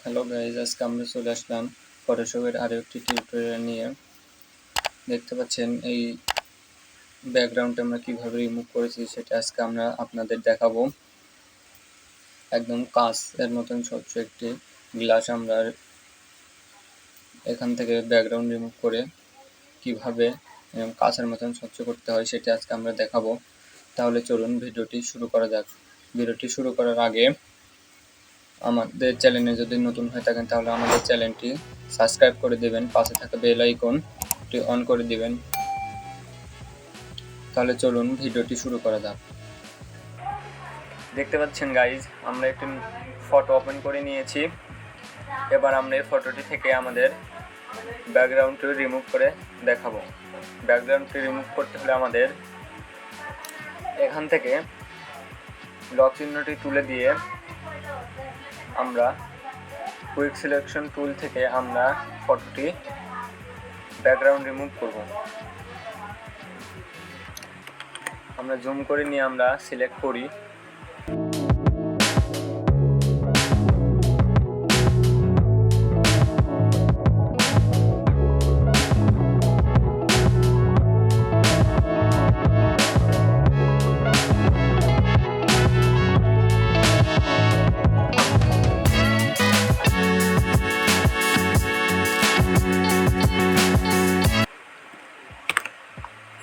Hello guys, আজকে আমরা চলে আসলাম ফটোশপের আরও একটি টিউটোরিয়াল নিয়ে। দেখতে পাচ্ছেন এই ব্যাকগ্রাউন্ডটা আমরা কীভাবে রিমুভ করেছি সেটা আজকে আমরা আপনাদের দেখাবো। একদম কাঁচের মতন স্বচ্ছ একটি গ্লাস আমরা এখান থেকে ব্যাকগ্রাউন্ড রিমুভ করে কিভাবে কাঁচের মতন স্বচ্ছ করতে হয় সেটা আজকে আমরা দেখাবো। তাহলে চলুন ভিডিওটি শুরু করা যাক। ভিডিওটি শুরু করার আগে আমাদের চ্যানেলে যদি নতুন হয়ে থাকেন তাহলে আমাদের চ্যানেলটি সাবস্ক্রাইব করে দেবেন, পাশে থাকা বেল আইকনটি অন করে দিবেন। তাহলে চলুন ভিডিওটি শুরু করা যাক। দেখতে পাচ্ছেন গাইজ, আমরা একটি ফটো ওপেন করে নিয়েছি। এবার আমরা এই ফটোটি থেকে আমাদের ব্যাকগ্রাউন্ডটি রিমুভ করে দেখাবো। ব্যাকগ্রাউন্ডটি রিমুভ করতে হলে আমাদের এখান থেকে লক চিহ্নটি তুলে দিয়ে আমরা কুইক সিলেকশন টুল থেকে আমরা ফটোটি ব্যাকগ্রাউন্ড রিমুভ করব। আমরা জুম করে নিয়ে আমরা সিলেক্ট করি।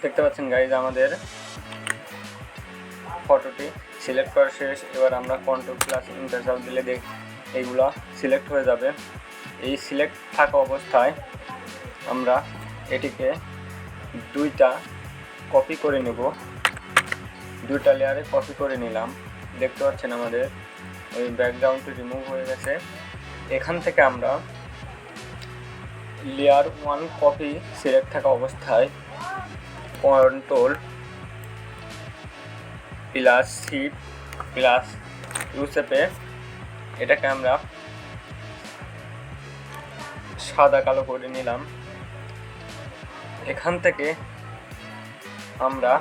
দেখতে পাচ্ছেন গাইজ, আমাদের ফটোটি সিলেক্ট করা শেষ। এবার আমরা কন্ট্রোল প্লাস ইন্টার চাপ দিলে এইগুলা সিলেক্ট হয়ে যাবে। এই সিলেক্ট থাকা অবস্থায় আমরা এটিকে দুইটা কপি করে নেব। দুইটা লেয়ারে কপি করে নিলাম। দেখতে পাচ্ছেন আমাদের এই ব্যাকগ্রাউন্ডটি রিমুভ হয়ে গেছে। এখান থেকে আমরা লেয়ার 1 কপি সিলেক্ট থাকা অবস্থায় control plus shift plus U চেপে এটাকে আমরা সাদা কালো করে নিলাম। এখান থেকে আমরা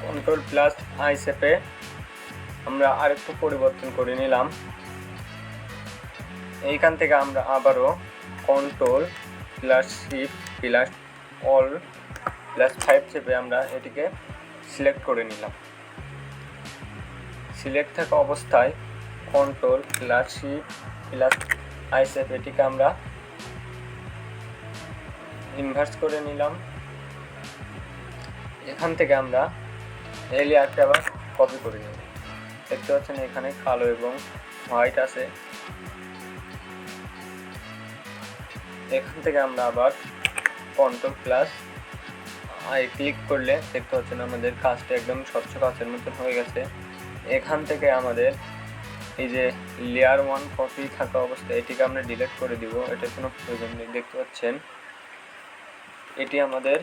কন্ট্রোল প্লাস আই চেপে আমরা আরেকটু পরিবর্তন করে নিলাম। এইখান থেকে আমরা আবারও control plus shift plus all plus 5 চেপে আমরা এটিকে সিলেক্ট করে নিলাম। সিলেক্ট থাকা অবস্থায় control plus shift plus I চেপে এটিকে আমরা ইনভার্স করে নিলাম। এখান থেকে আমরা এই লেয়ারটা আবার কপি করে নেব। দেখতে পাচ্ছেন এখানে কালো এবং হোয়াইট আছে। এখান থেকে আমরা আবার কন্ট্রোল প্লাস আই ক্লিক করলে দেখতে পাচ্ছেন আমাদের কাজটা একদম স্বচ্ছ কাচের মতন হয়ে গেছে। এখান থেকে আমাদের এই যে লেয়ার 1 কপি থাকা অবস্থায় এটিকে আমরা ডিলিট করে দিব। এটার কোনো প্রয়োজন নেই। দেখতে পাচ্ছেন এটি আমাদের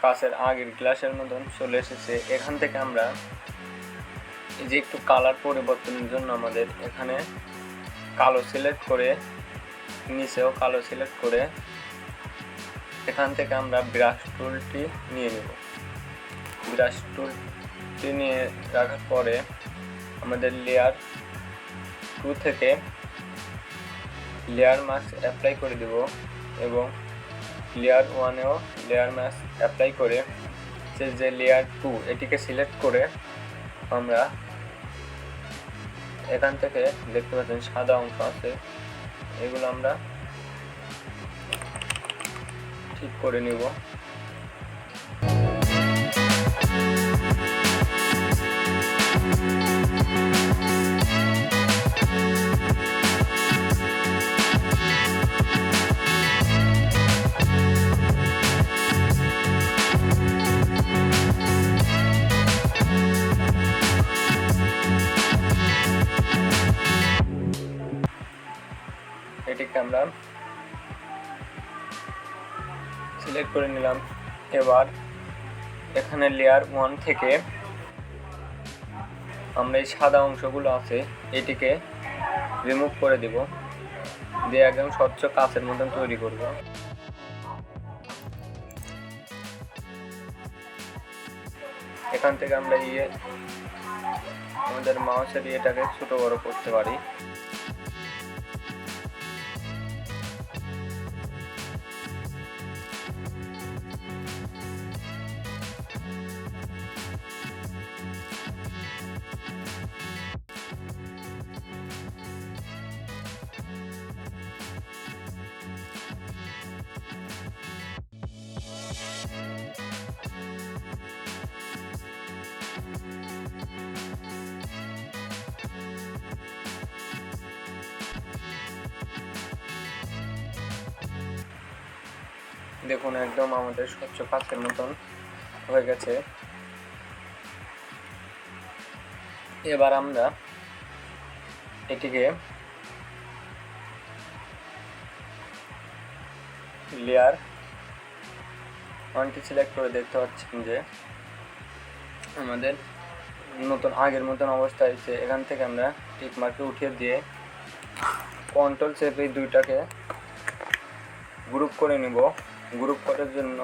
কাচের আগের গ্লাসের মতন চলে এসেছে। এখান থেকে আমরা এই যে একটু কালার পরিবর্তনের জন্য আমাদের এখানে কালো সিলেক্ট করে, নিচেও কালো সিলেক্ট করে এখান থেকে আমরা ব্রাশ টুলটি নিয়ে নেব। ব্রাশ টুলটি নিয়ে রাখার পরে আমাদের লেয়ার 2 থেকে লেয়ার মাস্ক অ্যাপ্লাই করে দেব এবং লেয়ার 1এও লেয়ার মাস্ক অ্যাপ্লাই করে যে লেয়ার 2 এটিকে সিলেক্ট করে আমরা এখান থেকে দেখতে পাচ্ছেন সাদা অংশ আছে, এগুলো আমরা ঠিক করে নিব। এটিকে আমরা সিলেক্ট করে নিলাম। এবার এখানে লেয়ার 1 থেকে আমরা এই সাদা অংশগুলো আছে এটিকে রিমুভ করে দিব, দিয়ে একদম স্বচ্ছ কাচের মতন তৈরি করব। এখান থেকে আমরা আমাদের মাউসের এটাকে ছোট বড় করতে পারি। দেখুন একদম আমাদের স্বচ্ছ কাচের মতন হয়ে গেছে। এবার আমরা এটিকে লেয়ার 1টি সিলেক্ট করে দেখতে পাচ্ছেন যে আমাদের নতুন আগের মতন অবস্থা হয়েছে। এখান থেকে আমরা টিক মার্কে উঠিয়ে দিয়ে কন্ট্রোল চেপে এই দুইটাকে গ্রুপ করে নিব। গ্রুপ করার জন্য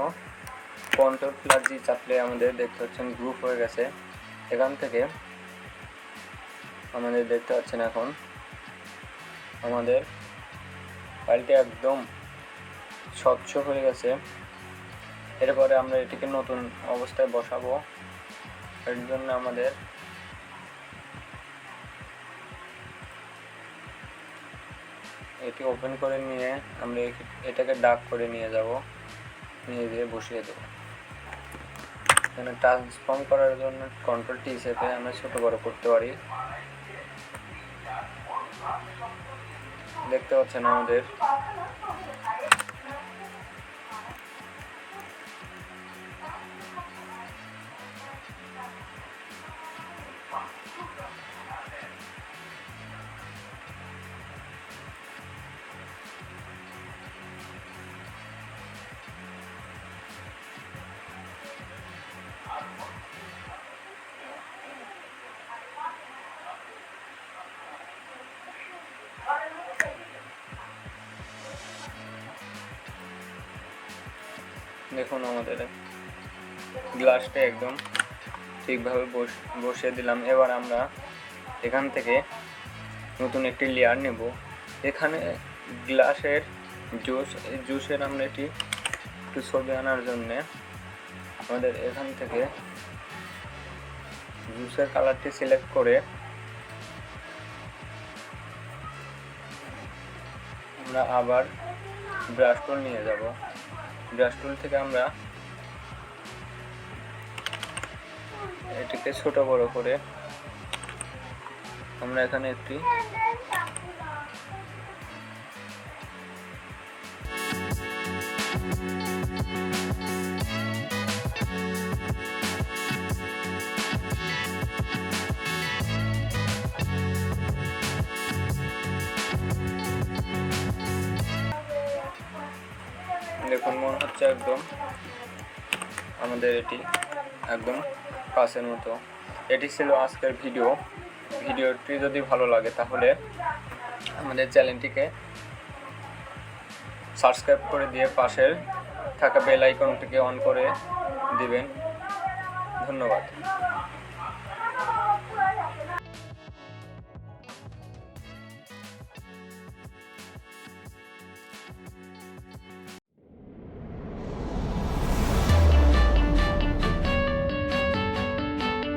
Ctrl+G চাপলে আমাদের দেখতে পাচ্ছেন গ্রুপ হয়ে গেছে। এখান থেকে আমাদের দেখতে পাচ্ছেন এখন আমাদের ফাইলটি একদম স্বচ্ছ হয়ে গেছে। এরপরে আমরা এটিকে নতুন অবস্থায় বসাবো। এর জন্য আমাদের এটি ওপেন করে নিয়ে আমরা এটাকে ডাক করে নিয়ে যাব, নিয়ে দিয়ে বসিয়ে দেব। এখানে ট্রান্সফর্ম করার জন্য Ctrl+T চেপে আমরা ছোট বড় করতে পারি। দেখতে পাচ্ছেন আমাদের দেখুন আমাদের গ্লাসটা একদম ঠিকভাবে বসিয়ে দিলাম। এবার আমরা এখান থেকে নতুন একটি লেয়ার নেব। এখানে গ্লাসের জুসের আমরা একটু ছবি আনার জন্যে আমাদের এখান থেকে জুসের কালারটি সিলেক্ট করে আমরা আবার ব্রাশ টুল নিয়ে যাব। ব্রাশ টুল থেকে আমরা এটিকে ছোট বড় করে আমরা এখানে একটি দেখুন মনে হচ্ছে একদম আমাদের এটি একদম কাচের মতো। এটি ছিল আজকের ভিডিওটি যদি ভালো লাগে তাহলে আমাদের চ্যানেলটিকে সাবস্ক্রাইব করে দিয়ে পাশের থাকা বেল আইকনটিকে অন করে দিবেন। ধন্যবাদ।